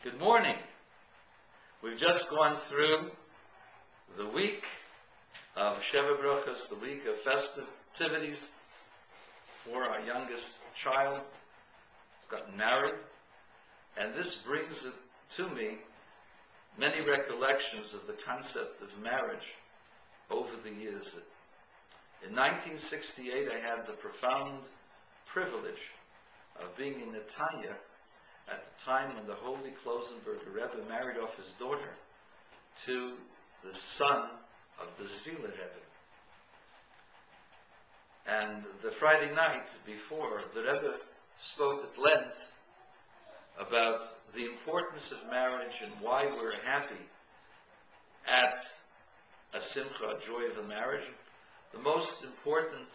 Good morning. We've just gone through the week of Sheva Brachas, the week of festivities for our youngest child who's gotten married. And this brings to me many recollections of the concept of marriage over the years. In 1968, I had the profound privilege of being in Netanya at the time when the Holy Klosenberger Rebbe married off his daughter to the son of the Zvila Rebbe. And the Friday night before, the Rebbe spoke at length about the importance of marriage and why we're happy at a simcha, a joy of a marriage. The most important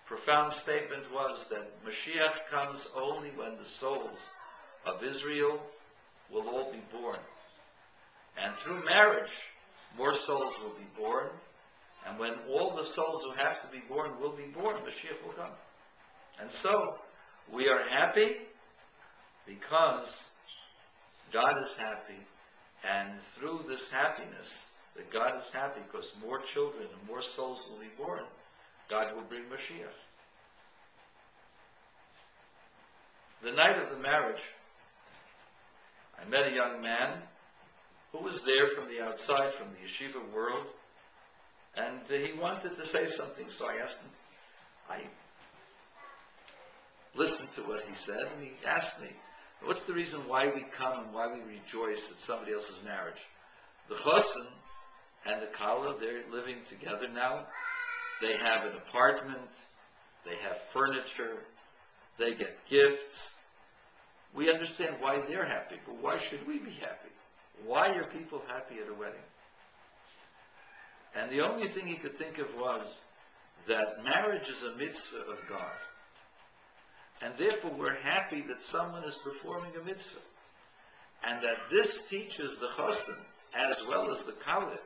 profound statement was that Mashiach comes only when the souls of Israel will all be born. And through marriage, more souls will be born. And when all the souls who have to be born will be born, Mashiach will come. And so, we are happy because God is happy. And through this happiness, that God is happy because more children and more souls will be born, God will bring Mashiach. The night of the marriage, I met a young man who was there from the outside, from the yeshiva world, and he wanted to say something, so I asked him. I listened to what he said, and he asked me, what's the reason why we come and why we rejoice at somebody else's marriage? The chosen and the kala, they're living together now. They have an apartment, they have furniture, they get gifts. We understand why they're happy, but why should we be happy? Why are people happy at a wedding? And the only thing he could think of was that marriage is a mitzvah of God. And therefore we're happy that someone is performing a mitzvah. And that this teaches the chosen, as well as the kala,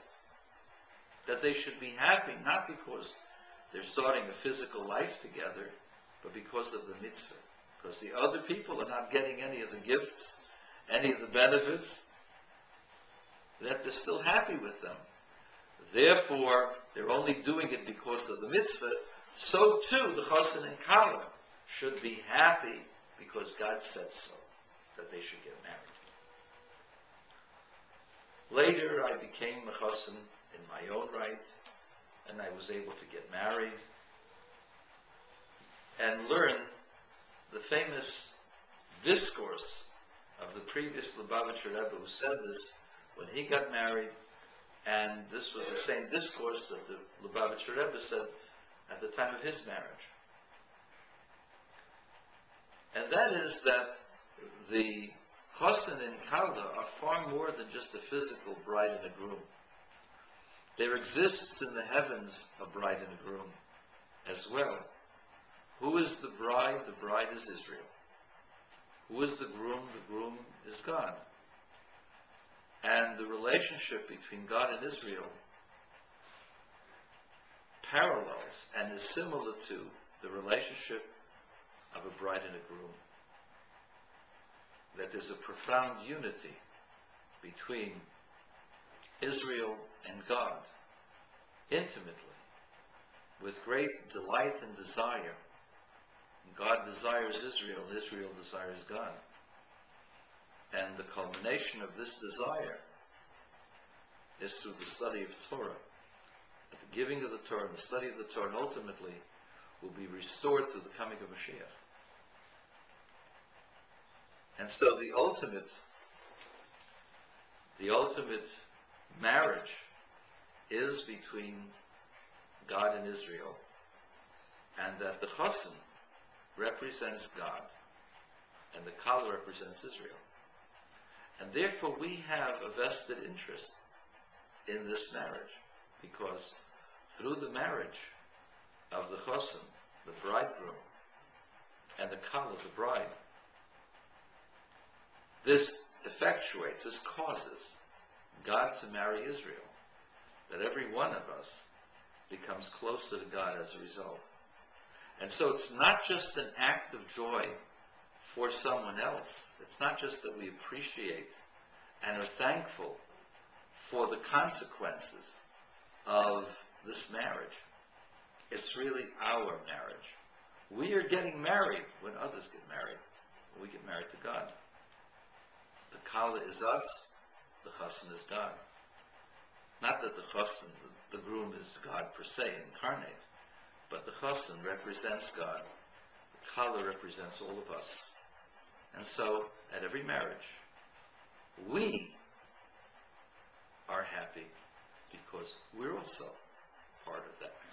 that they should be happy, not because they're starting a physical life together, but because of the mitzvah. Because the other people are not getting any of the gifts, any of the benefits, that they're still happy with them. Therefore, they're only doing it because of the mitzvah. So too, the chosen and kala should be happy because God said so, that they should get married. Later, I became a chosen in my own right, and I was able to get married and learn the famous discourse of the previous Lubavitcher Rebbe who said this when he got married, and this was the same discourse that the Lubavitcher Rebbe said at the time of his marriage. And that is that the chosen and kala are far more than just a physical bride and a groom. There exists in the heavens a bride and a groom as well. Who is the bride? The bride is Israel. Who is the groom? The groom is God. And the relationship between God and Israel parallels and is similar to the relationship of a bride and a groom. That there's a profound unity between Israel and God, intimately, with great delight and desire. God desires Israel, and Israel desires God. And the culmination of this desire is through the study of Torah. At the giving of the Torah and the study of the Torah, and ultimately will be restored through the coming of Mashiach. And so the ultimate marriage is between God and Israel, and that the chosen represents God, and the kala represents Israel. And therefore we have a vested interest in this marriage, because through the marriage of the chosen, the bridegroom, and the kala, the bride, this effectuates, this causes God to marry Israel, that every one of us becomes closer to God as a result. And so it's not just an act of joy for someone else. It's not just that we appreciate and are thankful for the consequences of this marriage. It's really our marriage. We are getting married when others get married. We get married to God. The Kala is us, the Chassan is God. Not that the Chassan, the groom, is God per se, incarnate, but the Chassan represents God. The Kala represents all of us. And so, at every marriage, we are happy because we're also part of that marriage.